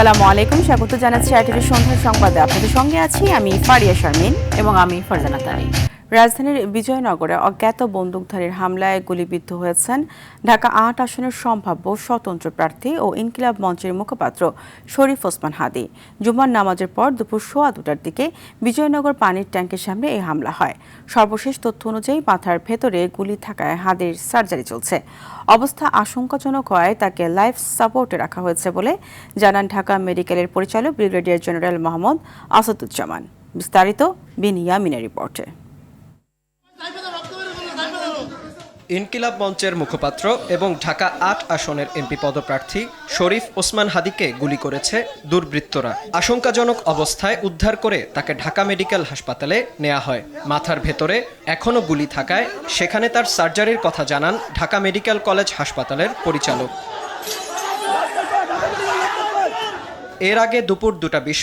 আসসালামু আলাইকুম, স্বাগত জানাচ্ছি আরটিভি সন্ধ্যার সংবাদে। আপনাদের সঙ্গে আছি আমি ফারিয়া শারমিন এবং আমি ফারজানা তানি। রাজধানীর বিজয়নগরে অজ্ঞাত বন্দুকধারীর হামলায় গুলিবিদ্ধ হয়েছেন ঢাকা ৮ আসনের সম্ভাব্য স্বতন্ত্র প্রার্থী ও ইনকিলাব মঞ্চের মুখপাত্র শরীফ ওসমান হাদী। জুমার নামাজের পর দুপুর ১:১২টার দিকে বিজয়নগর পানির ট্যাঙ্কের সামনে এই হামলা হয়। সর্বশেষ তথ্য অনুযায়ী মাথার ভেতরে গুলি থাকায় হাদীর সার্জারি চলছে। অবস্থা আশঙ্কাজনক হওয়ায় তাকে লাইফ সাপোর্টে রাখা হয়েছে বলে জানান ঢাকা মেডিকেলের পরিচালক ব্রিগেডিয়ার জেনারেল মোহাম্মদ আসাদুজ্জামান। বিস্তারিত বিনিয়ামিনের রিপোর্টে। ইনকিলাব মঞ্চের মুখপাত্র এবং ঢাকা ৮ আসনের এমপি পদপ্রার্থী শরীফ ওসমান হাদীকে গুলি করেছে দুর্বৃত্তরা। আশঙ্কাজনক অবস্থায় উদ্ধার করে তাকে ঢাকা মেডিকেল হাসপাতালে নেওয়া হয়। মাথার ভেতরে এখনও গুলি থাকায় সেখানে তার সার্জারির কথা জানান ঢাকা মেডিকেল কলেজ হাসপাতালের পরিচালক। এর আগে দুপুর ২টা ২০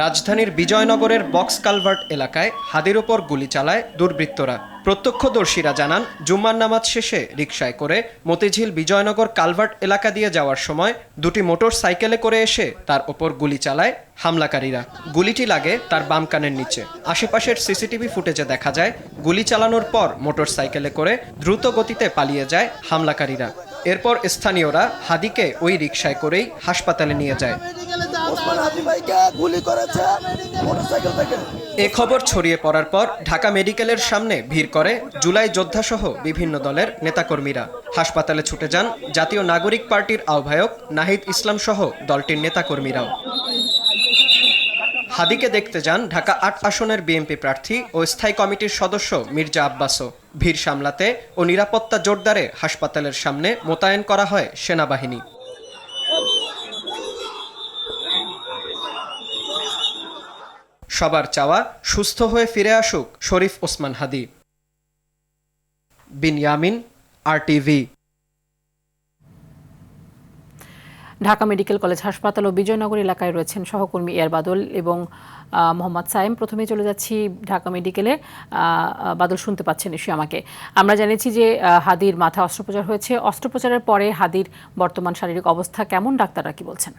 রাজধানীর বিজয়নগরের বক্স কালভার্ট এলাকায় হাদীর ওপর গুলি চালায় দুর্বৃত্তরা। প্রত্যক্ষদর্শীরা জানান জুম্মার নামাজ শেষে রিকশায় করে মতিঝিল বিজয়নগর কালভার্ট এলাকা দিয়ে যাওয়ার সময় দুটি মোটর সাইকেলে করে এসে তার ওপর গুলি চালায় হামলাকারীরা। গুলিটি লাগে তার বাম কানের নিচে। আশেপাশের সিসিটিভি ফুটেজে দেখা যায় গুলি চালানোর পর মোটর সাইকেলে করে দ্রুত গতিতে পালিয়ে যায় হামলাকারীরা। এরপর স্থানীয়রা হাদীকে ওই রিকশায় করেই হাসপাতালে নিয়ে যায়। এ খবর ছড়িয়ে পড়ার পর ঢাকা মেডিকেলের সামনে ভিড় করে জুলাই যোদ্ধাসহ বিভিন্ন দলের নেতাকর্মীরা। হাসপাতালে ছুটে যান জাতীয় নাগরিক পার্টির আহ্বায়ক নাহিদ ইসলাম সহ দলটির নেতাকর্মীরাও। হাদীকে দেখতে যান ঢাকা ৮ আসনের বিএনপি প্রার্থী ও স্থায়ী কমিটির সদস্য মির্জা আব্বাসও। ভিড় সামলাতে ও নিরাপত্তা জোরদারে হাসপাতালের সামনে মোতায়েন করা হয় সেনাবাহিনী। সবার চাওয়া সুস্থ হয়ে ফিরে আসুক Sharif Osman Hadi. Biniamin, RTV. Dhaka medical college হাসপাতাল ও বিজয়নগর এলাকায় রয়েছেন সহকর্মী এয়ার বাদল এবং মোহাম্মদ সাইম। প্রথমে চলে যাচ্ছি ঢাকা মেডিকেলে। বাদল শুনতে পাচ্ছেন নিশ্চয়ই আমাকে? আমরা জেনেছি যে হাদীর মাথা অস্ত্রোপচার হয়েছে। অস্ত্রোপচারের পরে হাদীর বর্তমান শারীরিক অবস্থা কেমন, ডাক্তাররা কি বলছেন?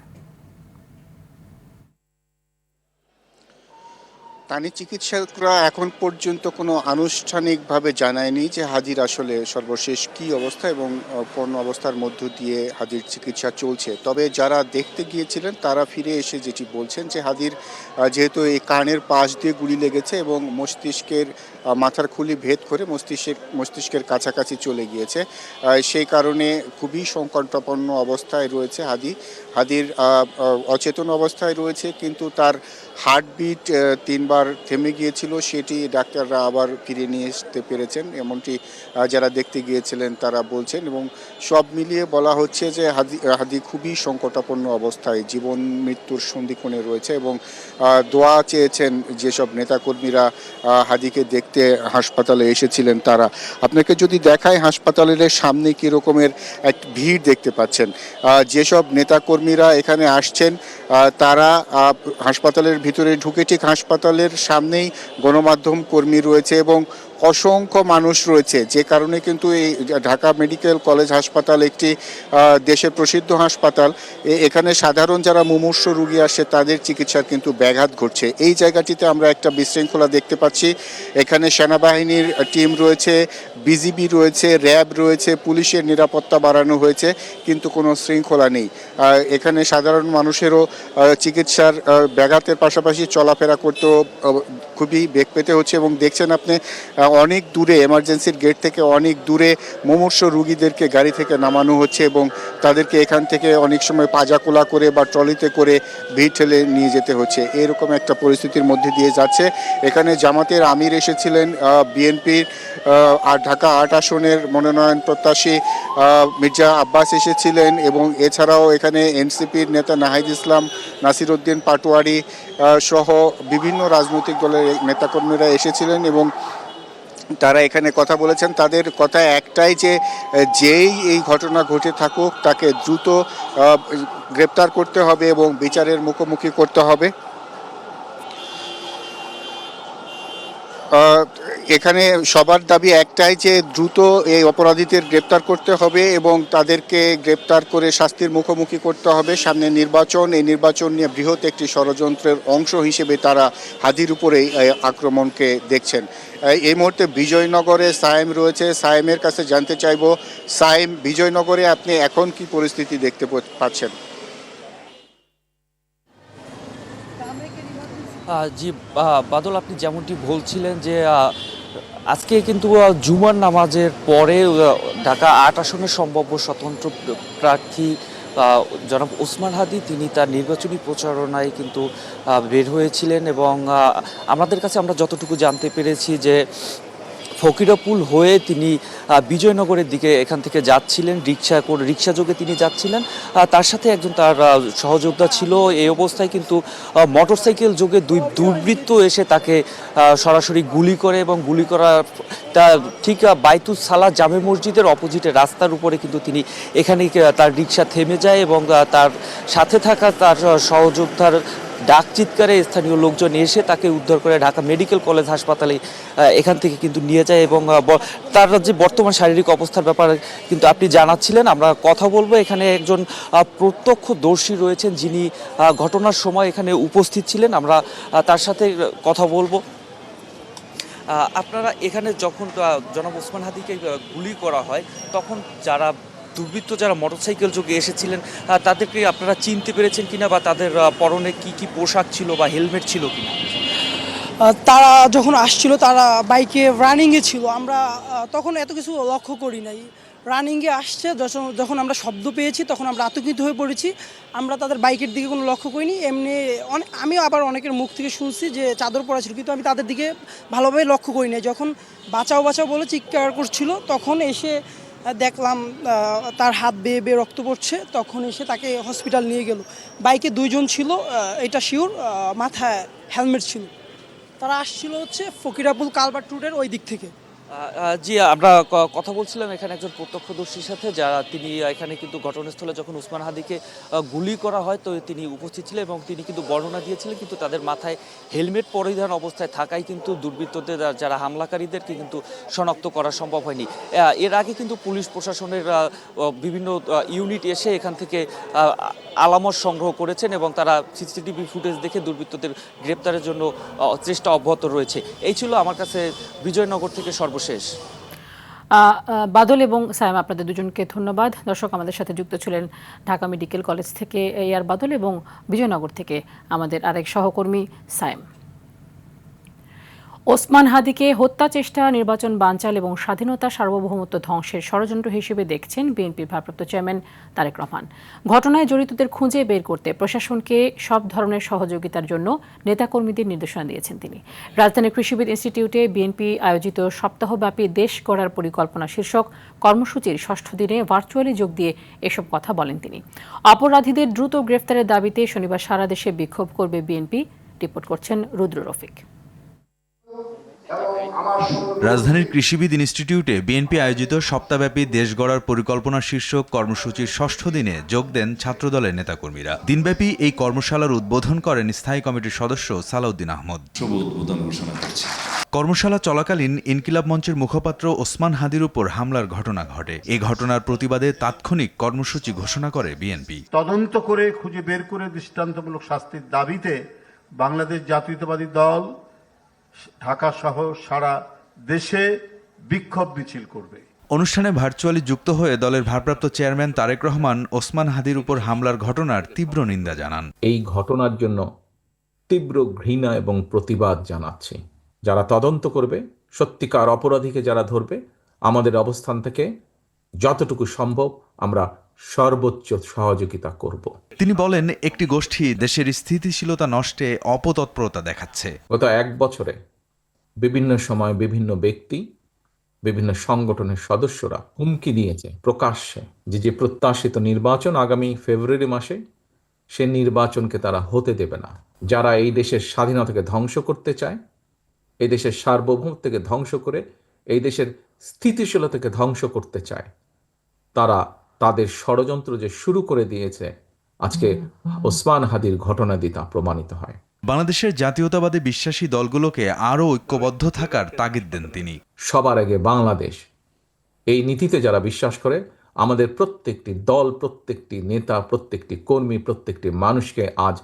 তানি, চিকিৎসকরা এখন পর্যন্ত কোনো আনুষ্ঠানিকভাবে জানায়নি যে হাদীর আসলে সর্বশেষ কী অবস্থা এবং কোন অবস্থার মধ্য দিয়ে হাদীর চিকিৎসা চলছে। তবে যারা দেখতে গিয়েছিলেন তারা ফিরে এসে যেটি বলছেন যে হাদীর যেহেতু এই কানের পাশ দিয়ে গুলি লেগেছে এবং মস্তিষ্কের মাথার খুলি ভেদ করে মস্তিষ্কের কাছাকাছি চলে গিয়েছে, সেই কারণে খুবই সংকটাপন্ন অবস্থায় রয়েছে হাদীর অচেতন অবস্থায় রয়েছে, কিন্তু তার হার্টবিট ৩ বার থেমে গিয়েছিল, সেটি ডাক্তাররা আবার ফিরিয়ে নিয়ে আসতে পেরেছেন, এমনটি যারা দেখতে গিয়েছিলেন তারা বলছেন। এবং সব মিলিয়ে বলা হচ্ছে যে হাদী খুবই সংকটাপন্ন অবস্থায়, জীবন মৃত্যুর সন্ধিক্ষণে রয়েছে এবং দোয়া চেয়েছেন যেসব নেতাকর্মীরা হাদীকে দেখতে হাসপাতালে এসেছিলেন তারা। আপনাকে যদি দেখায় হাসপাতালের সামনে কী রকমের এক ভিড় দেখতে পাচ্ছেন। যেসব নেতাকর্মীরা এখানে আসছেন তারা হাসপাতালের ভিতরে ঢুকে ঠিক হাসপাতালের সামনেই গণমাধ্যম কর্মী রয়েছে এবং অসংখ্য মানুষ রয়েছে, যে কারণে কিন্তু এই ঢাকা মেডিকেল কলেজ হাসপাতাল একটি দেশের প্রসিদ্ধ হাসপাতাল। এখানে সাধারণ যারা মুমূর্ষ রোগী আসে তাদের চিকিৎসার কিন্তু ব্যাঘাত ঘটছে। এই জায়গাটিতে আমরা একটা বিশৃঙ্খলা দেখতে পাচ্ছি। এখানে সেনাবাহিনীর টিম রয়েছে, বিজিবি রয়েছে, র্যাব রয়েছে, পুলিশের নিরাপত্তা বাড়ানো হয়েছে, কিন্তু কোনো শৃঙ্খলা নেই। এখানে সাধারণ মানুষেরও চিকিৎসার ব্যাঘাতের পাশাপাশি চলাফেরা করতেও খুবই বেগ পেতে হচ্ছে। এবং দেখছেন আপনি অনেক দূরে, এমার্জেন্সির গেট থেকে অনেক দূরে মুমূর্ষ রোগীদেরকে গাড়ি থেকে নামানো হচ্ছে এবং তাদেরকে এখান থেকে অনেক সময় পাজাকোলা করে বা ট্রলিতে করে ভিড় ঠেলে নিয়ে যেতে হচ্ছে। এরকম একটা পরিস্থিতির মধ্যে দিয়ে যাচ্ছে। এখানে জামাতের আমির এসেছিলেন, বিএনপির আর ঢাকা ৮ আসনের মনোনয়ন প্রত্যাশী মির্জা আব্বাস এসেছিলেন এবং এছাড়াও এখানে এনসিপির নেতা নাহিদ ইসলাম, নাসির উদ্দিন পাটোয়ারি সহ বিভিন্ন রাজনৈতিক দলের নেতাকর্মীরা এসেছিলেন এবং তারা এখানে কথা বলেছেন। তাদের কথা একটাই যে যেই এই ঘটনা ঘটে থাকুক তাকে দ্রুত গ্রেপ্তার করতে হবে এবং বিচারের মুখোমুখি করতে হবে। আহ, এখানে সবার দাবি একটাই যে দ্রুত এই অপরাধীদের গ্রেপ্তার করতে হবে এবং তাদেরকে গ্রেপ্তার করে শাস্তির মুখোমুখি করতে হবে। সামনে নির্বাচন, এই নির্বাচন নিয়ে বৃহৎ একটি ষড়যন্ত্রের অংশ হিসেবে তারা হাদির উপরেই আক্রমণকে দেখছেন। এই মুহূর্তে বিজয়নগরে সায়েম রয়েছে, সায়েমের কাছে জানতে চাইবো, সায়েম, বিজয়নগরে আপনি এখন কি পরিস্থিতি দেখতে পাচ্ছেন? জি, বাদল, আপনি যেমনটি বলছিলেন যে আজকে কিন্তু জুমার নামাজের পরে ঢাকা ৮ আসনের সম্ভাব্য স্বতন্ত্র প্রার্থী জনাব ওসমান হাদি তিনি তার নির্বাচনী প্রচারণায় কিন্তু বের হয়েছিলেন এবং আমাদের কাছে আমরা যতটুকু জানতে পেরেছি যে ফকিরাপুল হয়ে তিনি বিজয়নগরের দিকে এখান থেকে যাচ্ছিলেন, রিক্সাযোগে তিনি যাচ্ছিলেন। তার সাথে একজন তার সহযোদ্ধা ছিল। এই অবস্থায় কিন্তু মোটরসাইকেল যোগে দুই দুর্বৃত্ত এসে তাকে সরাসরি গুলি করে এবং গুলি করার ঠিক বাইতুস সালাহ জামে মসজিদের অপোজিটে রাস্তার উপরে কিন্তু তিনি এখানে তার রিক্সা থেমে যায় এবং তার সাথে থাকা তার সহযোদ্ধার ডাক চিৎকারে স্থানীয় লোকজন এসে তাকে উদ্ধার করে ঢাকা মেডিকেল কলেজ হাসপাতালে এখান থেকে কিন্তু নিয়ে যায় এবং তার যে বর্তমান শারীরিক অবস্থার ব্যাপারে কিন্তু আপনি জানাচ্ছিলেন। আমরা কথা বলবো, এখানে একজন প্রত্যক্ষদর্শী রয়েছেন যিনি ঘটনার সময় এখানে উপস্থিত ছিলেন, আমরা তার সাথে কথা বলবো। আপনারা এখানে যখন জনাব ওসমান হাদিকে গুলি করা হয় তখন দুর্বৃত্ত যারা মোটরসাইকেল যোগে এসেছিলেন তাদেরকে আপনারা চিনতে পেরেছেন কিনা, বা তাদের পরনে কি কি পোশাক ছিল বা হেলমেট ছিল কিনা? তারা যখন আসছিল তারা বাইকে রানিংয়ে ছিল, আমরা তখন এত কিছু লক্ষ্য করি নাই। রানিংয়ে আসছে, যখন আমরা শব্দ পেয়েছি তখন আমরা আতঙ্কিত হয়ে পড়েছি। আমরা তাদের বাইকের দিকে কোনো লক্ষ্য করিনি। এমনি আমিও আবার অনেকের মুখ থেকে শুনছি যে চাদর পরা ছিল, কিন্তু আমি তাদের দিকে ভালোভাবে লক্ষ্য করি নাই। যখন বাঁচাও বাঁচাও বলে চিৎকার করছিল তখন এসে দেখলাম তার হাত বেয়ে বেয়ে রক্ত পড়ছে, তখন এসে তাকে হসপিটাল নিয়ে গেল। বাইকে দুইজন ছিল, এটা শিওর, মাথায় হেলমেট ছিল। তারা আসছিল হচ্ছে ফকিরাপুল কালভার্ট রোডের ওই দিক থেকে। জি, আমরা কথা বলছিলাম এখানে একজন প্রত্যক্ষদর্শীর সাথে, যারা তিনি এখানে কিন্তু ঘটনাস্থলে যখন ওসমান হাদিকে গুলি করা হয় তো তিনি উপস্থিত ছিলেন এবং তিনি কিন্তু বর্ণনা দিয়েছিলেন, কিন্তু তাদের মাথায় হেলমেট পরিধান অবস্থায় থাকায় কিন্তু দুর্বৃত্তদের যারা হামলাকারীদেরকে কিন্তু শনাক্ত করা সম্ভব হয়নি। এর আগে কিন্তু পুলিশ প্রশাসনের বিভিন্ন ইউনিট এসে এখান থেকে আলামত সংগ্রহ করেছেন এবং তারা সিসিটিভি ফুটেজ দেখে দুর্বৃত্তদের গ্রেপ্তারের জন্য চেষ্টা অব্যাহত রয়েছে। এই ছিল আমার কাছে বিজয়নগর থেকে সর্বশেষ। বাদল এবং সায়েম, আপনাদের দুজনকে ধন্যবাদ। দর্শক, আমাদের সাথে যুক্ত ছিলেন ঢাকা মেডিকেল কলেজ থেকে AR বাদল এবং বিজয়নগর থেকে আমাদের আরেক সহকর্মী সায়েম। ওসমান হাদিকে হত্যা চেষ্টা, নির্বাচন বানচাল এবং স্বাধীনতা সার্বভৌমত্ব ধ্বংসের ষড়যন্ত্র হিসেবে দেখছেন বিএনপির ভারপ্রাপ্ত চেয়ারম্যান তারেক রহমান। ঘটনায় জড়িতদের খুঁজে বের করতে প্রশাসনকে সব ধরনের সহযোগিতার জন্য নেতাকর্মীদের নির্দেশনা দিয়েছেন তিনি। রাজধানীর কৃষিবিদ ইনস্টিটিউটে বিএনপি আয়োজিত সপ্তাহব্যাপী দেশ গড়ার পরিকল্পনা শীর্ষক কর্মসূচির ৬ষ্ঠ দিনে ভার্চুয়ালি যোগ দিয়ে এসব কথা বলেন তিনি। অপরাধীদের দ্রুত গ্রেফতারের দাবিতে শনিবার সারা দেশে বিক্ষোভ করবে বিএনপি। রিপোর্ট করছেন রুদ্র রফিক। রাজধানীর কৃষিবিদ ইনস্টিটিউটে বিএনপি আয়োজিত সপ্তাহব্যাপী দেশ গড়ার পরিকল্পনা শীর্ষক কর্মসূচির ৬ষ্ঠ দিনে যোগ দেন ছাত্রদলের নেতাকর্মীরা। দিনব্যাপী এই কর্মশালার উদ্বোধন করেন স্থায়ী কমিটির সদস্য সালাউদ্দিন আহমদ। কর্মশালা চলাকালীন ইনকিলাব মঞ্চের মুখপাত্র ওসমান হাদির উপর হামলার ঘটনা ঘটে। এই ঘটনার প্রতিবাদে তাৎক্ষণিক কর্মসূচি ঘোষণা করে বিএনপি। তদন্ত করে খুঁজে বের করে দৃষ্টান্তমূলক শাস্তির দাবিতে বাংলাদেশ জাতীয়তাবাদী দল ঢাকা সহ সারা দেশে বিক্ষোভ মিছিল করবে। অনুষ্ঠানে ভার্চুয়ালি যুক্ত হয়ে দলের ভারপ্রাপ্ত চেয়ারম্যান তারেক রহমান ওসমান হাদির উপর হামলার ঘটনার তীব্র নিন্দা জানান। এই ঘটনার জন্য তীব্র ঘৃণা এবং প্রতিবাদ জানাচ্ছি। যারা তদন্ত করবে, সত্যিকার অপরাধীকে যারা ধরবে, আমাদের অবস্থান থেকে যতটুকু সম্ভব আমরা সর্বোচ্চ সহযোগিতা করব। তিনি বলেন, একটি গোষ্ঠী দেশের স্থিতিশীলতা নষ্টে অপতৎপরতা দেখাচ্ছে। গত 1 বছরে বিভিন্ন সময় বিভিন্ন ব্যক্তি, বিভিন্ন সংগঠনের সদস্যরা হুমকি দিয়েছে প্রকাশ্যে যে প্রত্যাশিত নির্বাচন আগামী ফেব্রুয়ারি মাসে, সে নির্বাচনকে তারা হতে দেবে না। যারা এই দেশের স্বাধীনতাকে ধ্বংস করতে চায়, এই দেশের সার্বভৌমত্বকে ধ্বংস করে এই দেশের স্থিতিশীলতাকে ধ্বংস করতে চায়, তারা তাদের ষড়যন্ত্র যে শুরু করে দিয়েছে, আজকে ওসমান হাদির ঘটনা দিয়ে তা প্রমাণিত হয়। বাংলাদেশের জাতীয়তাবাদী বিশ্বাসী দলগুলোকে আরও ঐক্যবদ্ধ থাকার তাগিদ দেন তিনি। সবার আগে বাংলাদেশ, এই নীতিতে যারা বিশ্বাস করে, আমাদের প্রত্যেকটি দল, প্রত্যেকটি নেতা, প্রত্যেকটি কর্মী, প্রত্যেকটি মানুষকে আজ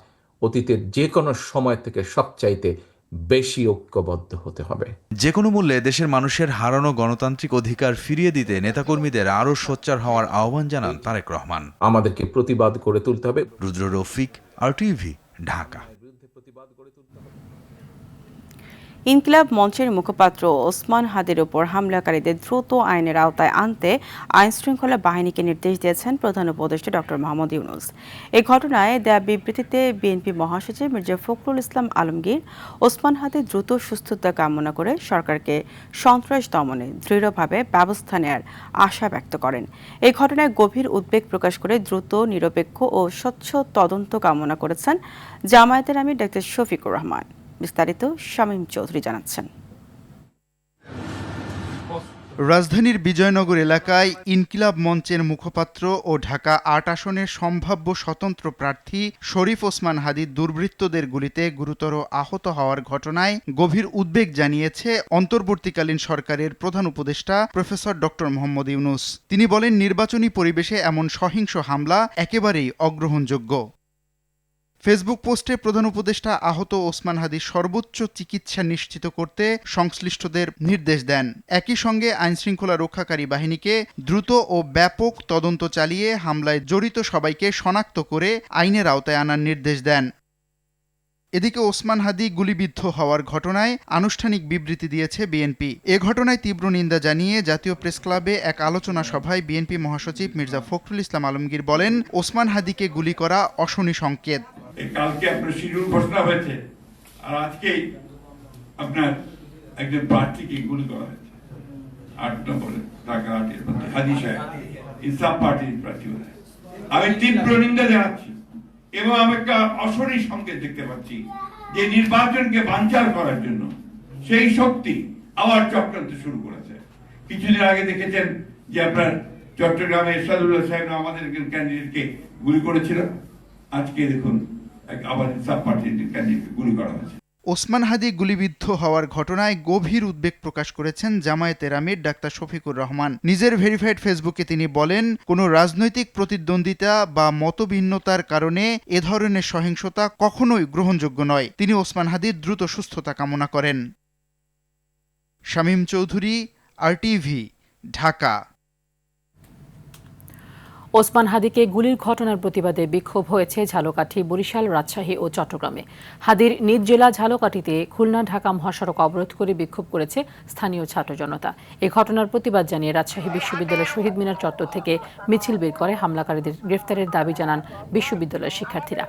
অতীতের যে কোনো সময় থেকে সবচাইতে বেশি ঐক্যবদ্ধ হতে হবে। যে কোনো মূল্যে দেশের মানুষের হারানো গণতান্ত্রিক অধিকার ফিরিয়ে দিতে নেতাকর্মীদের আরও সোচ্চার হওয়ার আহ্বান জানান তারেক রহমান। আমাদেরকে প্রতিবাদ করে তুলতে হবে। রুদ্র রফিক, RTV, ঢাকা। ইনকিলাব মঞ্চের মুখপাত্র ওসমান হাদির উপর হামলাকারীদের দ্রুত আইনের আওতায় আনতে আইনশৃঙ্খলা বাহিনীকে নির্দেশ দিয়েছেন প্রধান উপদেষ্টা ডক্টর মোহাম্মদ ইউনূস। এই ঘটনায় দেয়া বিবৃতিতে বিএনপি মহাসচিব মির্জা ফখরুল ইসলাম আলমগীর ওসমান হাদির দ্রুত সুস্থতা কামনা করে সরকারকে সন্ত্রাস দমনে দৃঢ়ভাবে ব্যবস্থা নেয়ার আশা ব্যক্ত করেন। এই ঘটনায় গভীর উদ্বেগ প্রকাশ করে দ্রুত, নিরপেক্ষ ও স্বচ্ছ তদন্ত কামনা করেছেন জামায়াতের আমির ডাক্তার শফিকুর রহমান। বিস্তারিত শামীম চৌধুরী জানাচ্ছেন। রাজধানীর বিজয়নগর এলাকায় ইনকিলাব মঞ্চের মুখপাত্র ও ঢাকা ৮ আসনের সম্ভাব্য স্বতন্ত্র প্রার্থী শরীফ ওসমান হাদি দুর্বৃত্তদের গুলিতে গুরুতর আহত হওয়ার ঘটনায় গভীর উদ্বেগ জানিয়েছে অন্তর্বর্তীকালীন সরকারের প্রধান উপদেষ্টা প্রফেসর ডক্টর মোহাম্মদ ইউনূস। তিনি বলেন, নির্বাচনী পরিবেশে এমন সহিংস হামলা একেবারেই অগ্রহণযোগ্য। ফেসবুক পোস্টে প্রধান উপদেষ্টা আহত ওসমান হাদির সর্বোচ্চ চিকিৎসা নিশ্চিত করতে সংশ্লিষ্টদের নির্দেশ দেন। একই সঙ্গে আইনশৃঙ্খলা রক্ষাকারী বাহিনীকে দ্রুত ও ব্যাপক তদন্ত চালিয়ে হামলায় জড়িত সবাইকে শনাক্ত করে আইনের আওতায় আনার নির্দেশ দেন। এদিকে ওসমান হাদি গুলিবিদ্ধ হওয়ার ঘটনায় আনুষ্ঠানিক বিবৃতি দিয়েছে বিএনপি। এ ঘটনায় তীব্র নিন্দা জানিয়ে জাতীয় প্রেসক্লাবে এক আলোচনা সভায় বিএনপি মহাসচিব মির্জা ফখরুল ইসলাম আলমগীর বলেন, ওসমান হাদিকে গুলি করা অশনি সংকেত। কালকে আপনার শিডিউল ঘোষণা হয়েছে, আর আজকেই আপনার একজন প্রার্থীকে গুলি করা হয়েছে ৮ নম্বরে ঢাকা ৮-এর মধ্যে হাদি সাহেব ইনসাফ পার্টির প্রার্থী। আমি তীব্র নিন্দা জানাচ্ছি এবং আমি একটা অশনি সংকেত দেখতে পাচ্ছি যে নির্বাচনকে বানচাল করার জন্য সেই শক্তি আবার চক্রান্ত শুরু করেছে। কিছুদিন আগে দেখেছেন যে আপনার চট্টগ্রামে এরশাদুল্লাহ সাহেব আমাদের ক্যান্ডিডেটকে গুলি করেছিল। আজকে দেখুন আবার ইনসাফ পার্টির ক্যান্ডিডেটকে গুলি করা হয়েছে। ওসমান হাদি গুলিবিদ্ধ হওয়ার ঘটনায় গভীর উদ্বেগ প্রকাশ করেছেন জামায়াতের আমির ডাক্তার শফিকুর রহমান। নিজের ভেরিফাইড ফেসবুকে তিনি বলেন, কোনো রাজনৈতিক প্রতিদ্বন্দ্বিতা বা মতভিন্নতার কারণে এ ধরনের সহিংসতা কখনোই গ্রহণযোগ্য নয়। তিনি ওসমান হাদির দ্রুত সুস্থতা কামনা করেন। শামীম চৌধুরী, RTV, ঢাকা। ওসমান হাদিকে গুলির ঘটনার প্রতিবাদে বিক্ষোভ হয়েছে ঝালকাঠি, বরিশাল, রাজশাহী ও চট্টগ্রামে। হাদির নিজ জেলা ঝালকাঠিতে খুলনা ঢাকা মহাসড়ক অবরোধ করে বিক্ষোভ করেছে স্থানীয় ছাত্র জনতা। এই ঘটনার প্রতিবাদ জানিয়ে রাজশাহী বিশ্ববিদ্যালয়ের শহীদ মিনার চত্বর থেকে মিছিল বের করে হামলাকারীদের গ্রেফতারের দাবি জানান বিশ্ববিদ্যালয়ের শিক্ষার্থীরা।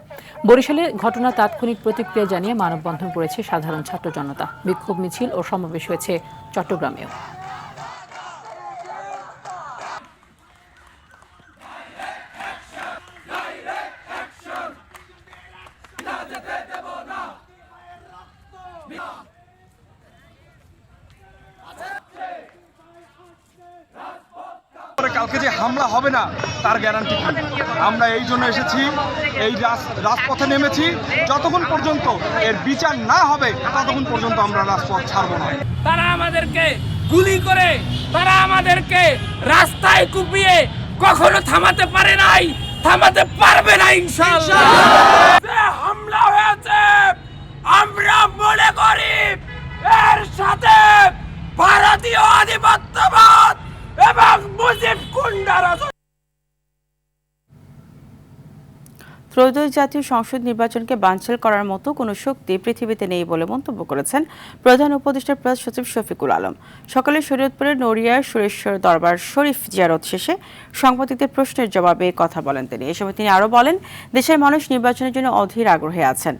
বরিশালে ঘটনা তাৎক্ষণিক প্রতিক্রিয়া জানিয়ে মানববন্ধন করেছে সাধারণ ছাত্র জনতা। বিক্ষোভ মিছিল ও সমাবেশ হয়েছে চট্টগ্রামেও। কালকে যে হামলা হবে না তার গ্যারান্টি কি? আমরা এই জন্য এসেছি, এই রাজপথে নেমেছি। যতক্ষণ পর্যন্ত এর বিচার না হবে ততক্ষণ পর্যন্ত আমরা রাজপথ ছাড়বো না। তারা আমাদেরকে গুলি করে, তারা আমাদেরকে রাস্তায় কুপিয়ে কখনো থামাতে পারে নাই, থামাতে পারবে না ইনশাআল্লাহ। হামলা হয়েছে, আমরা মনে করি এর সাথে ভারতীয় আধিপত্যবাদ এবং মুজিব গুন্ডারা। ত্রয়োদশ জাতীয় সংসদ নির্বাচনকে বানচাল করার মতো কোনো শক্তি পৃথিবীতে নেই বলে মন্তব্য করেছেন প্রধান উপদেষ্টা প্রেস সচিব শফিকুল আলম। সকালে শরীয়তপুরের নড়িয়ার সুরেশ্বর দরবার শরীফ জিয়ারত শেষে সাংবাদিকদের প্রশ্নের জবাবে কথা বলেন তিনি। এ সময় তিনি আরও বলেন, দেশের মানুষ নির্বাচনের জন্য অধীর আগ্রহে আছেন।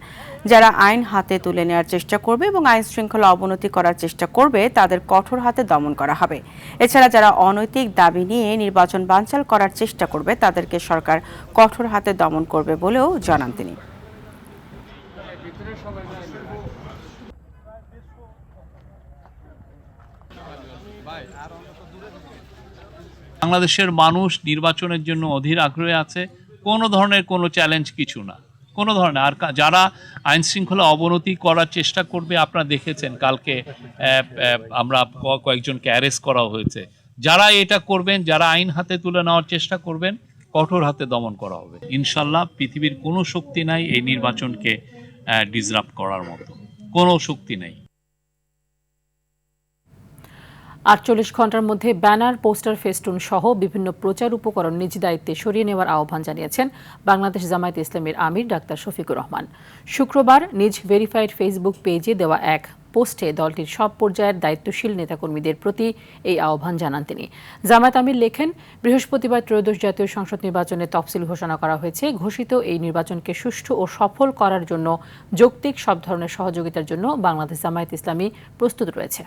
যারা আইন হাতে তুলে নেওয়ার চেষ্টা করবে এবং আইন শৃঙ্খলা অবনতি করার চেষ্টা করবে তাদের কঠোর হাতে দমন করা হবে। এছাড়া যারা অনৈতিক দাবি নিয়ে নির্বাচন বানচাল করার চেষ্টা করবে তাদেরকে সরকার কঠোর হাতে দমন করবে বলেও জানান তিনি। বাংলাদেশের মানুষ নির্বাচনের জন্য অধীর আগ্রহে আছে। কোনো ধরনের কোনো চ্যালেঞ্জ কিছু না। কোনো ধরনের। আর যারা আইন শৃঙ্খলা অবনতি করার চেষ্টা করবে, আপনারা দেখেছেন কালকে আমরা কয়েকজনকে অ্যারেস্ট করা হয়েছে। যারা এটা করবেন, যারা আইন হাতে তুলে নেওয়ার চেষ্টা করবেন, কঠোর হাতে দমন করা হবে। ইনশাল্লাহ পৃথিবীর কোনো শক্তি নাই এই নির্বাচনকে ডিসরাপ্ট করার মতো, কোনো শক্তি নেই। ৪৮ ঘন্টার মধ্যে ব্যানার, পোস্টার, ফেস্টুন সহ বিভিন্ন প্রচার উপকরণ নিজ দায়িত্বে সরিয়ে নেওয়ার আহ্বান জানিয়েছেন বাংলাদেশ জামায়াতে ইসলামীর আমির ডাক্তার শফিকুর রহমান। শুক্রবার নিজ ভেরিফাইড ফেসবুক পেজে দেওয়া এক পোস্টে দলটির সব পর্যায়ের দায়িত্বশীল নেতাকর্মীদের প্রতি এই আহ্বান জানান তিনি। জামায়াত আমির লেখেন, বৃহস্পতিবার ত্রয়োদশ জাতীয় সংসদ নির্বাচনে তফসিল ঘোষণা করা হয়েছে। ঘোষিত এই নির্বাচনকে সুষ্ঠু ও সফল করার জন্য যৌক্তিক সব ধরনের সহযোগিতার জন্য বাংলাদেশ জামায়াত ইসলামী প্রস্তুত রয়েছে।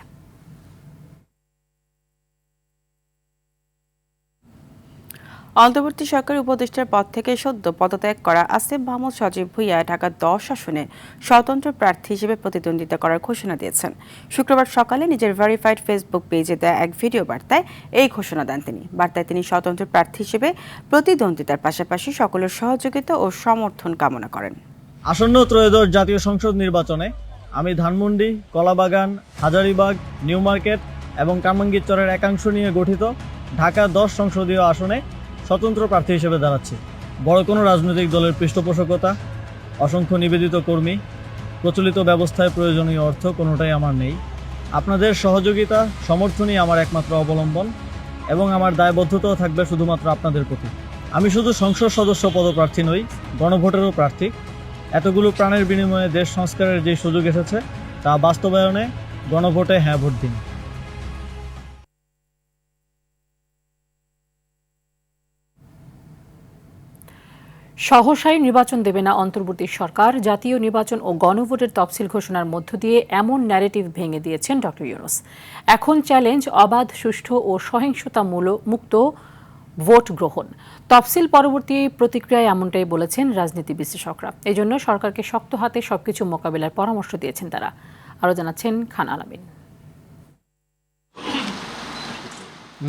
অন্তর্বর্তী সরকারের উপদেষ্টার পদ থেকে সদ্য পদত্যাগ করা আসিফ মাহমুদ সজীব ভুঁইয়া ঢাকা 10 আসনে স্বতন্ত্র প্রার্থী হিসেবে প্রতিদ্বন্দ্বিতা করার ঘোষণা দিয়েছেন। শুক্রবার সকালে নিজের ভেরিফাইড ফেসবুক পেজে দেয়া এক ভিডিও বার্তায় এই ঘোষণা দেন তিনি। বার্তায় তিনি স্বতন্ত্র প্রার্থী হিসেবে প্রতিদ্বন্দ্বিতার পাশাপাশি সকলের সহযোগিতা ও সমর্থন কামনা করেন। আসন্ন ত্রয়োদশ জাতীয় সংসদ নির্বাচনে আমি ধানমন্ডি, কলাবাগান, হাজারীবাগ, নিউ মার্কেট এবং কামরাঙ্গীরচরের একাংশ নিয়ে গঠিত ঢাকা 10 সংসদীয় আসনে স্বতন্ত্র প্রার্থী হিসেবে দাঁড়াচ্ছি। বড় কোনো রাজনৈতিক দলের পৃষ্ঠপোষকতা, অসংখ্য নিবেদিত কর্মী, প্রচলিত ব্যবস্থায় প্রয়োজনীয় অর্থ কোনোটাই আমার নেই। আপনাদের সহযোগিতা, সমর্থনই আমার একমাত্র অবলম্বন এবং আমার দায়বদ্ধতাও থাকবে শুধুমাত্র আপনাদের প্রতি। আমি শুধু সংসদ সদস্য পদপ্রার্থী নই, গণভোটেরও প্রার্থী। এতগুলো প্রাণের বিনিময়ে দেশ সংস্কারের যে সুযোগ এসেছে তা বাস্তবায়নে গণভোটে হ্যাঁ ভোট দিন। সহসায় নির্বাচন দেবে না অন্তর্বর্তী সরকার। জাতীয় নির্বাচন ও গণভোটের তফসিল ঘোষণার মধ্য দিয়ে এমন ন্যারেটিভ ভেঙে দিয়েছেন ডক্টর ইউনূস। এখন চ্যালেঞ্জ অবাধ, সুষ্ঠু ও সহিংসতা মুক্ত ভোট গ্রহণ। তফসিল পরবর্তী প্রতিক্রিয়ায় এমনটাই বলেছেন রাজনীতি বিশ্লেষকরা। এজন্য সরকারকে শক্ত হাতে সবকিছু মোকাবিলার পরামর্শ দিয়েছেন তারা। আরও জানাচ্ছেন খান আলামিন।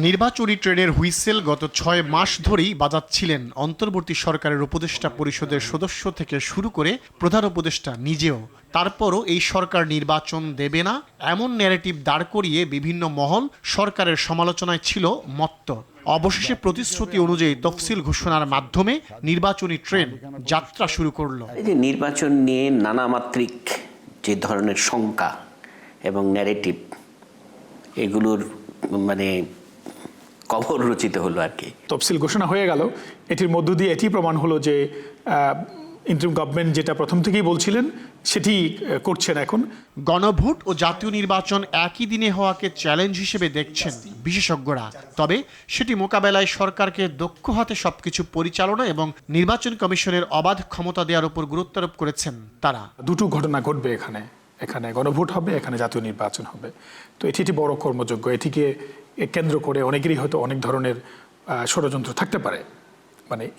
নির্বাচনী ট্রেনের হুইসেল গত 6 মাস ধরেই বাজাচ্ছিলেন অন্তর্বর্তী সরকারের উপদেষ্টা পরিষদের সদস্য থেকে শুরু করে প্রধান উপদেষ্টা নিজেও। তারপরও এই সরকার নির্বাচন দেবে না এমন ন্যারেটিভ দাঁড় করিয়ে বিভিন্ন মহল সরকারের সমালোচনায় ছিল মত্ত। অবশেষে প্রতিশ্রুতি অনুযায়ী তফসিল ঘোষণার মাধ্যমে নির্বাচনী ট্রেন যাত্রা শুরু করলো। এই যে নির্বাচন নিয়ে নানামাত্রিক যে ধরনের শঙ্কা এবং ন্যারেটিভ, এগুলোর কবর রচিত হলো আর কি। তফসিল ঘোষণা হয়ে গেল, এটির মধ্য দিয়ে এটি প্রমাণ হলো যে ইন্টারিম গভর্নমেন্ট যেটা প্রথম থেকেই বলছিলেন সেটি করছেন এখন। গণভোট ও জাতীয় নির্বাচন একই দিনে হওয়াকে চ্যালেঞ্জ হিসেবে দেখছেন বিশেষজ্ঞরা। তবে সেটি মোকাবেলায় সরকারকে দক্ষ হাতে সবকিছু পরিচালনা এবং নির্বাচন কমিশনের অবাধ ক্ষমতা দেওয়ার উপর গুরুত্বারোপ করেছেন তারা। দুটো ঘটনা ঘটবে এখানে গণভোট হবে, এখানে জাতীয় নির্বাচন হবে। তো এটি একটি বড় কর্মযজ্ঞ। এটিকে কেন্দ্র করে অনেকেরই হয়তো অনেক ধরনের ষড়যন্ত্র থাকতে পারে,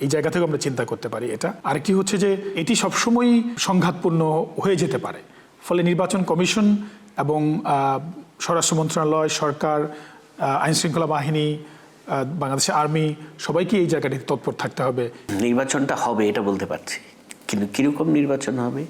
এই জায়গা থেকে আমরা চিন্তা করতে পারি এটা। আরেকটি হচ্ছে যে এটি সবসময়ই সংঘাতপূর্ণ হয়ে যেতে পারে। ফলে নির্বাচন কমিশন এবং স্বরাষ্ট্র মন্ত্রণালয়, সরকার, আইনশৃঙ্খলা বাহিনী, বাংলাদেশের আর্মি, সবাইকে এই জায়গাটিতে তৎপর থাকতে হবে। নির্বাচনটা হবে এটা বলতে পারছি, কিন্তু কিরকম নির্বাচন হবে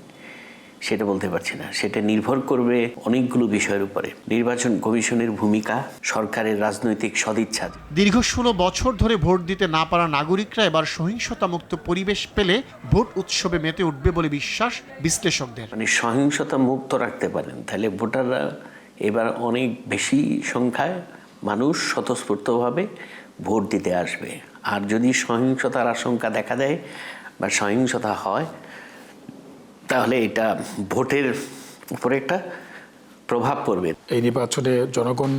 সেটা বলতে পারছি না। সেটা নির্ভর করবে অনেকগুলো বিষয়ের উপরে। নির্বাচন কমিশনের ভূমিকা, সরকারের রাজনৈতিক সদিচ্ছা। দীর্ঘ 16 বছর ধরে ভোট দিতে না পারা নাগরিকরা এবার সহিংসতামুক্ত পরিবেশ পেলে ভোট উৎসবে মেতে উঠবে বলে বিশ্বাস বিশ্লেষকদের। সহিংসতা মুক্ত রাখতে পারেন তাহলে ভোটাররা এবার অনেক বেশি সংখ্যায় মানুষ স্বতঃস্ফূর্তভাবে ভোট দিতে আসবে। আর যদি সহিংসতার আশঙ্কা দেখা দেয় বা সহিংসতা হয়, তাহলে এটা ভোটের উপরে একটা প্রভাব পড়বে। এই নির্বাচনে জনগণ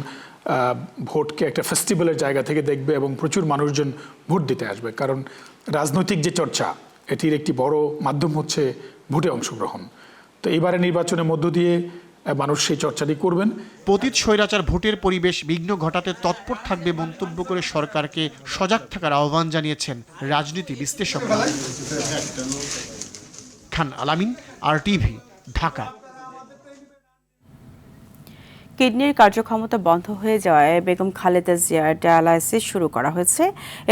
ভোটকে একটা ফেস্টিভ্যালের জায়গা থেকে দেখবে এবং প্রচুর মানুষজন ভোট দিতে আসবে। কারণ রাজনৈতিক যে চর্চা, এটির একটি বড় মাধ্যম হচ্ছে ভোটে অংশগ্রহণ। তো এইবারে নির্বাচনের মধ্য দিয়ে মানুষ সেই চর্চাটি করবেন। পতিত স্বৈরাচার ভোটের পরিবেশ বিঘ্ন ঘটাতে তৎপর থাকবে মন্তব্য করে সরকারকে সজাগ থাকার আহ্বান জানিয়েছেন রাজনীতি বিশ্লেষকরা। খান আলামিন, RTV, ঢাকা। কিডনির কার্যক্ষমতা বন্ধ হয়ে যাওয়ায় বেগম খালেদা জিয়ার ডায়ালাইসিস শুরু করা হয়েছে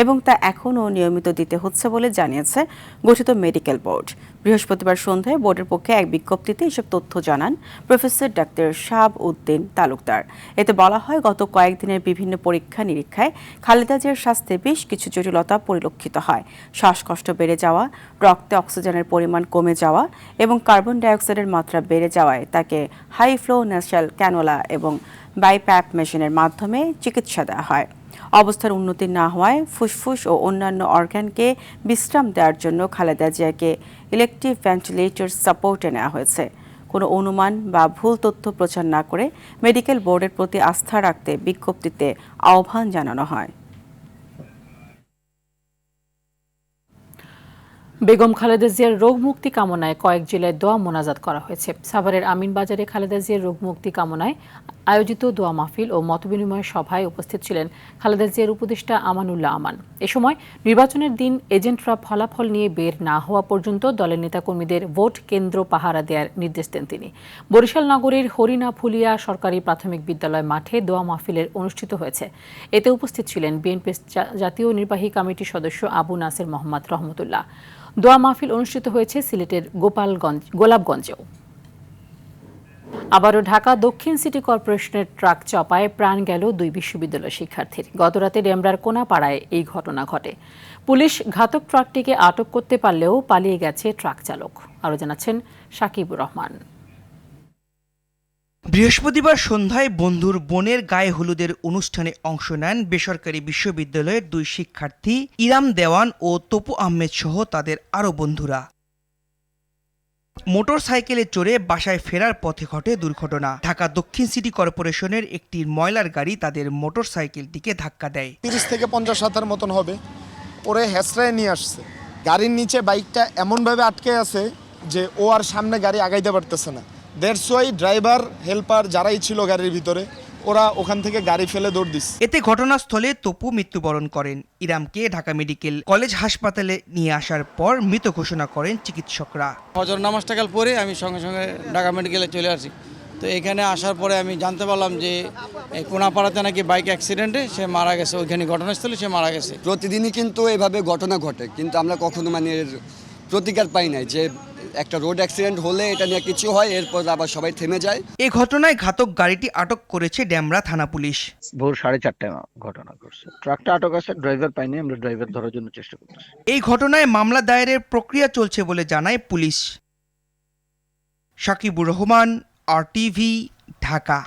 এবং তা এখনও নিয়মিত দিতে হচ্ছে বলে জানিয়েছে গঠিত মেডিকেল বোর্ড। বৃহস্পতিবার সন্ধ্যায় বোর্ডের পক্ষে এক বিজ্ঞপ্তিতে এসব তথ্য জানান প্রফেসর ডাক্তার শাহাব উদ্দিন তালুকদার। এতে বলা হয়, গত কয়েকদিনের বিভিন্ন পরীক্ষা নিরীক্ষায় খালেদা জিয়ার স্বাস্থ্যে বেশ কিছু জটিলতা পরিলক্ষিত হয়। শ্বাসকষ্ট বেড়ে যাওয়া, রক্তে অক্সিজেনের পরিমাণ কমে যাওয়া এবং কার্বন ডাইঅক্সাইডের মাত্রা বেড়ে যাওয়ায় তাকে হাই ফ্লো ন্যাসাল ক্যানোলা এবং বাইপ্যাপ মেশিনের মাধ্যমে চিকিৎসা দেওয়া হয়। অবস্থার উন্নতি না হওয়ায় ফুসফুস ও অন্যান্য অর্গানকে বিশ্রাম দেওয়ার জন্য খালেদা জিয়াকে ইলেকট্রিক ভেন্টিলেটর সাপোর্টে নেওয়া হয়েছে। কোনো অনুমান বা ভুল তথ্য প্রচার না করে মেডিকেল বোর্ডের প্রতি আস্থা রাখতে বিজ্ঞপ্তিতে আহ্বান জানানো হয়। বেগম খালেদা জিয়ার রোগ মুক্তি কামনায় কয়েক জেলায় দোয়া মোনাজাত করা হয়েছে। সাভারের আমিনবাজারে খালেদা জিয়ার রোগ মুক্তি কামনায় আয়োজিত দোয়া মাহফিল ও মতবিনিময় সভায় উপস্থিত ছিলেন খালেদা জিয়ার উপদেষ্টা আমানুল্লাহ আমান। এ সময় নির্বাচনের দিন এজেন্টরা ফলাফল নিয়ে বের না হওয়া পর্যন্ত দলের নেতাকর্মীদের ভোট কেন্দ্র পাহারা দেওয়ার নির্দেশ দেন তিনি। বরিশাল নগরীর হরিণা ফুলিয়া সরকারি প্রাথমিক বিদ্যালয় মাঠে দোয়া মাহফিলের অনুষ্ঠিত হয়েছে। এতে উপস্থিত ছিলেন বিএনপি জাতীয় নির্বাহী কমিটির সদস্য আবু নাসের মোহাম্মদ রহমতুল্লাহ। দোয়া মাহফিল অনুষ্ঠিত হয়েছে সিলেটের গোলাপগঞ্জেও। আবারও ঢাকা দক্ষিণ সিটি কর্পোরেশনের ট্রাক চাপায় প্রাণ গেল 2 বিশ্ববিদ্যালয় শিক্ষার্থীর। গতরাতে ডেমরার কোনাপাড়ায় এই ঘটনা ঘটে। পুলিশ ঘাতক ট্রাকটিকে আটক করতে পারলেও পালিয়ে গেছে ট্রাক চালক। আরও জানাচ্ছেন সাকিবুর রহমান। বৃহস্পতিবার সন্ধ্যায় বন্ধুর বোনের গায়ে হলুদের অনুষ্ঠানে অংশ নেন বেসরকারি বিশ্ববিদ্যালয়ের 2 শিক্ষার্থী ইরাম দেওয়ান ও তপু আহমেদ সহ তাদের আরও বন্ধুরা। মোটর সাইকেলে চড়ে বাসায় ফেরার পথে ঘটে দুর্ঘটনা। ঢাকা দক্ষিণ সিটি কর্পোরেশনের একটি ময়লার গাড়ি তাদের মোটর সাইকেলটিকে ধাক্কা দেয়। 30 থেকে 50 হাতের মতন হবে। ওরে হেসরায় নিয়ে আসছে। গাড়ির নিচে বাইকটা এমনভাবে আটকে আছে যে ও আর সামনে গাড়ি আগাইতে পারতেছে না। দ্যাটস ওয়াই ড্রাইভার হেল্পার যারাই ছিল গাড়ির ভিতরে ওরা ওখান থেকে গাড়ি ফেলে দৌড় দিচ্ছে। এতে ঘটনাস্থলে তপু মৃত্যুবরণ করেন। ইরামকে ঢাকা মেডিকেল কলেজ হাসপাতালে নিয়ে আসার পর মৃত ঘোষণা করেন চিকিৎসকরা। ফজর নামাজটা কাল পরে আমি সঙ্গে সঙ্গে ঢাকা মেডিকেলে চলে আসি। তো এখানে আসার পরে আমি জানতে পারলাম যে কোনাপাড়াতে নাকি বাইক অ্যাক্সিডেন্টে সে মারা গেছে। ওইখানে ঘটনাস্থলে সে মারা গেছে। প্রতিদিনই কিন্তু এভাবে ঘটনা ঘটে, কিন্তু আমরা কখনো মানে এর প্রতিকার পাই নাই যে একটা রোড অ্যাক্সিডেন্ট হলে এটা নিয়ে কিছু হয়, এরপর আবার সবাই থেমে যায়। এই ঘটনায় ঘাতক গাড়িটি আটক করেছে ডেমরা থানা পুলিশ। ভোর 4:30টায় ঘটনা ঘটছে। ট্রাকটা আটক আছে, ড্রাইভার পাইনি, আমরা ড্রাইভার ধরার জন্য চেষ্টা করতেছি। এই ঘটনায় মামলা দায়েরের প্রক্রিয়া চলছে বলে জানায় পুলিশ। সাকিবুর রহমান, RTV, ঢাকা।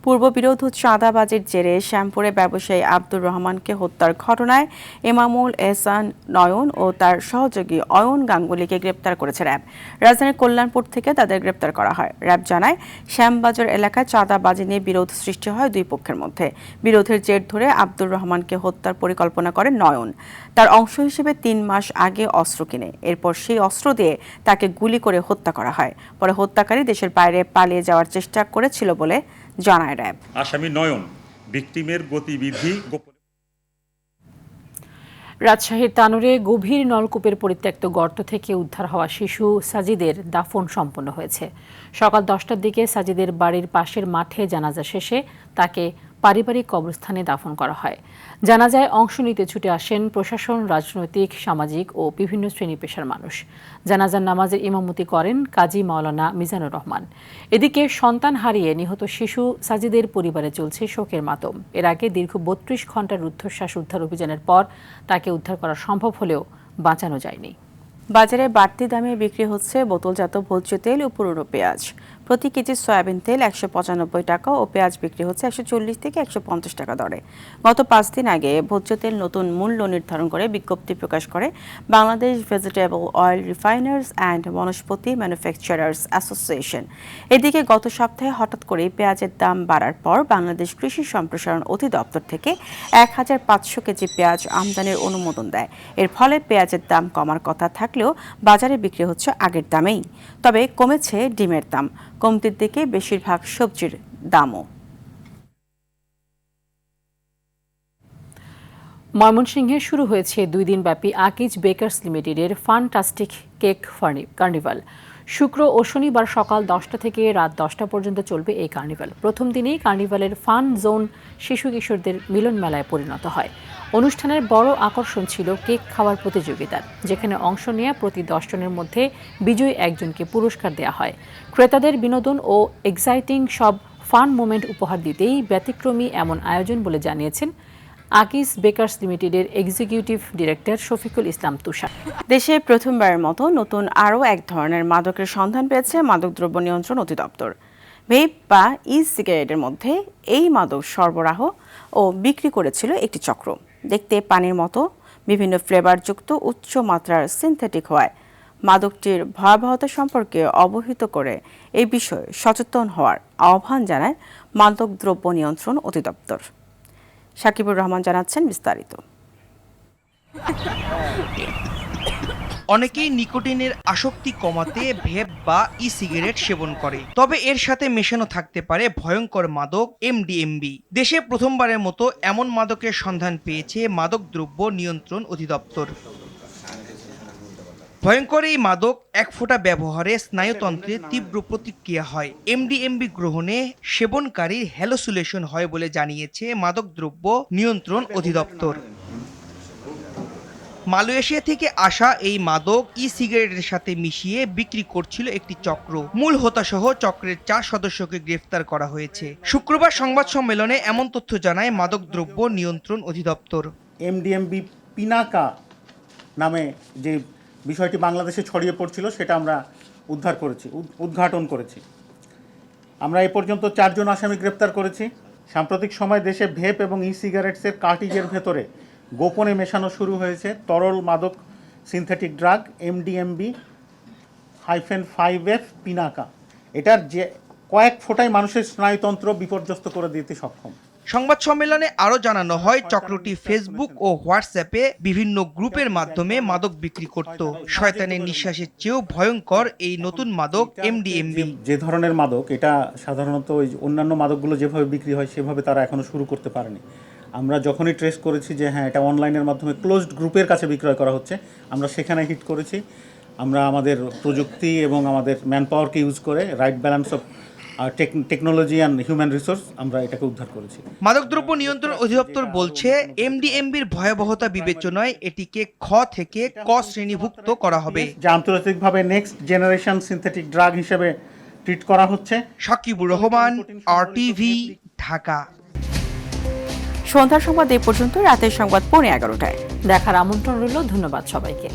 পূর্ববিরোধ ও চাঁদাবাজির জেরে শ্যামপুরে ব্যবসায়ী আব্দুর রহমানকে হত্যার ঘটনায় এমামুল এহসান নয়ন ও তার সহযোগী অয়ন গাঙ্গুলিকে গ্রেপ্তার করেছে র্যাব। রাজধানীর কল্যাণপুর থেকে তাদের গ্রেপ্তার করা হয়। র্যাব জানায়, শ্যামবাজার এলাকায় চাঁদাবাজি নিয়ে বিরোধ সৃষ্টি হয় 2 পক্ষের মধ্যে। বিরোধের জের ধরে আব্দুর রহমানকে হত্যার পরিকল্পনা করে নয়ন। তার অংশ হিসেবে 3 মাস আগে অস্ত্র কিনে এরপর সেই অস্ত্র দিয়ে তাকে গুলি করে হত্যা করা হয়। পরে হত্যাকারী দেশের বাইরে পালিয়ে যাওয়ার চেষ্টা করেছিল বলে জানায় র্যাব। আসামি নয়ন ভিকটিমের গতিবিধি রাজশাহীর তানোরে গভীর নলকূপের পরিত্যক্ত গর্ত থেকে উদ্ধার হওয়া শিশু সাজিদের দাফন সম্পন্ন হয়েছে। সকাল 10টার দিকে সাজিদের বাড়ির পাশের মাঠে জানাজা শেষে তাকে পারিবারিক কবরস্থানে দাফন করা হয়। জানাজায় অংশ নিতে ছুটে আসেন প্রশাসন, রাজনৈতিক, সামাজিক ও বিভিন্ন শ্রেণী পেশার মানুষ। জানাজার নামাজের ইমামতি করেন কাজী মাওলানা মিজানুর রহমান। এদিকে সন্তান হারিয়ে নিহত শিশু সাজিদের পরিবারে চলছে শোকের মাতম। এর আগে দীর্ঘ 32 ঘণ্টার রুদ্ধশ্বাস উদ্ধার অভিযানের পর তাকে উদ্ধার করা সম্ভব হলেও বাঁচানো যায়নি। বাজারে বাড়তি দামে বিক্রি হচ্ছে বোতলজাত ভোজ্য তেল ও পুরনো পেঁয়াজ। প্রতি কেজি সয়াবিন তেল 195 টাকা ও পেঁয়াজ বিক্রি হচ্ছে 140 থেকে 150 টাকা দরে। গত 5 দিন আগে ভোজ্য তেল নতুন মূল্য নির্ধারণ করে বিজ্ঞপ্তি প্রকাশ করে Bangladesh vegetable oil refiners and Vanaspati manufacturers association. এদিকে গত সপ্তাহে হঠাৎ করে পেঁয়াজের দাম বাড়ার পর বাংলাদেশ কৃষি সম্প্রসারণ অধিদপ্তর থেকে 1500 কেজি পেঁয়াজ আমদানির অনুমোদন দেয়। এর ফলে পেঁয়াজের দাম কমার কথা থাকলেও বাজারে বিক্রি হচ্ছে আগের দামেই। তবে কমেছে ডিমের দাম, কমতির দিকে বেশিরভাগ সবজির দামও। ময়মনসিংহে শুরু হয়েছে 2 দিনব্যাপী আকিজ বেকার্স লিমিটেডের ফান্টাস্টিক কেক কার্নিভাল। শুক্র ও শনিবার সকাল 10টা থেকে রাত 10টা পর্যন্ত চলবে এই কার্নিভাল। প্রথম দিনেই কার্নিভালের ফান জোন শিশু কিশোরদের মিলন মেলায় পরিণত হয়। অনুষ্ঠানের বড় আকর্ষণ ছিল কেক খাওয়ার প্রতিযোগিতা, যেখানে অংশ নেওয়া প্রতি 10 জনের মধ্যে বিজয়ী একজনকে পুরস্কার দেওয়া হয়। ক্রেতাদের বিনোদন ও এক্সাইটিং সব ফান মোমেন্ট উপহার দিতেই ব্যতিক্রমী এমন আয়োজন বলে জানিয়েছেন আকিস বেকার্স লিমিটেডের এক্সিকিউটিভ ডিরেক্টর শফিকুল ইসলাম তুষার। দেশে প্রথমবারের মতো নতুন আরও এক ধরনের মাদকের সন্ধান পেয়েছে মাদকদ্রব্য নিয়ন্ত্রণ অধিদপ্তর। ভেপ বা ই সিগারেটের মধ্যে এই মাদক সরবরাহ ও বিক্রি করেছিল একটি চক্র। দেখতে পানির মতো, বিভিন্ন ফ্লেভারযুক্ত, উচ্চ মাত্রার সিনথেটিক হওয়ায় মাদকটির ভয়াবহতা সম্পর্কে অবহিত করে এই বিষয়ে সচেতন হওয়ার আহ্বান জানায় মাদকদ্রব্য নিয়ন্ত্রণ অধিদপ্তর। সাকিবুর রহমান জানাচ্ছেন বিস্তারিত। অনেকেই নিকোটিনের আসক্তি কমাতে ভেপ বা ই সিগারেট সেবন করে, তবে এর সাথে মেশানো থাকতে পারে ভয়ঙ্কর মাদক MDMA। দেশে প্রথমবারের মতো এমন মাদকের সন্ধান পেয়েছে মাদকদ্রব্য নিয়ন্ত্রণ অধিদপ্তর। ভয়ঙ্কর এই মাদক এক ফোঁটা ব্যবহারে স্নায়ুতন্ত্রে তীব্র প্রতিক্রিয়া হয়। MDMA গ্রহণে সেবনকারীর হ্যালোসিলেশন হয় বলে জানিয়েছে মাদকদ্রব্য নিয়ন্ত্রণ অধিদপ্তর। মালয়েশিয়া থেকে আসা এই মাদক ই সিগারেটের সাথে মিশিয়ে বিক্রি করছিল একটি চক্র। মূল হোতাসহ চক্রের 4 সদস্যকে গ্রেফতার করা হয়েছে। শুক্রবার সংবাদ সম্মেলনে এমন তথ্য জানায় মাদকদ্রব্য নিয়ন্ত্রণ অধিদপ্তর। MDMA পিনাকা নামে যে বিষয়টি বাংলাদেশে ছড়িয়ে পড়ছিল সেটা আমরা উদ্ঘাটন করেছি। আমরা এ পর্যন্ত 4 জন আসামি গ্রেপ্তার করেছি। সাম্প্রতিক সময় দেশে ভেপ এবং ই সিগারেটসের কার্টিজের ভেতরে গোপনে মেশানো শুরু হয়েছে তরল মাদক সিনথেটিক ড্রাগ MDMB-5F পিনাকা। এটার যে কয়েক ফোঁটায় মানুষের স্নায়ুতন্ত্র বিপর্যস্ত করে দিতে সক্ষম। সংবাদ সম্মেলনে আরও জানানো হয়, চক্রটি ফেসবুক ও হোয়াটসঅ্যাপে বিভিন্ন গ্রুপের মাধ্যমে মাদক বিক্রি করত। শয়তানের নিঃশ্বাসের চেয়েও ভয়ঙ্কর এই নতুন মাদক MDMA। যে ধরনের মাদক, এটা সাধারণত ওই অন্যান্য মাদকগুলো যেভাবে বিক্রি হয় সেভাবে তারা এখনো শুরু করতে পারেনি। আমরা যখনই ট্রেস করেছি যে হ্যাঁ এটা অনলাইনের মাধ্যমে ক্লোজড গ্রুপের কাছে বিক্রয় করা হচ্ছে, আমরা সেখানে হিট করেছি। আমরা আমাদের প্রযুক্তি এবং আমাদের ম্যান পাওয়ারকে ইউজ করে right balance of technology and human resource আমরা এটাকে উদ্ধার করেছি। মাদকদ্রব্য নিয়ন্ত্রণ অধিদপ্তর বলছে, MDMAর ভয়াবহতা বিবেচনায় এটিকে খ থেকে ক শ্রেণীভুক্ত করা হবে, যা আন্তর্জাতিকভাবে নেক্সট জেনারেশন সিনথেটিক ড্রাগ হিসেবে ট্রিট করা হচ্ছে। সাকিবুর রহমান, RTV, ঢাকা। সন্ধ্যার সংবাদ এই পর্যন্ত। রাতের সংবাদ 11:15টায় দেখার আমন্ত্রণ রইল। ধন্যবাদ সবাইকে।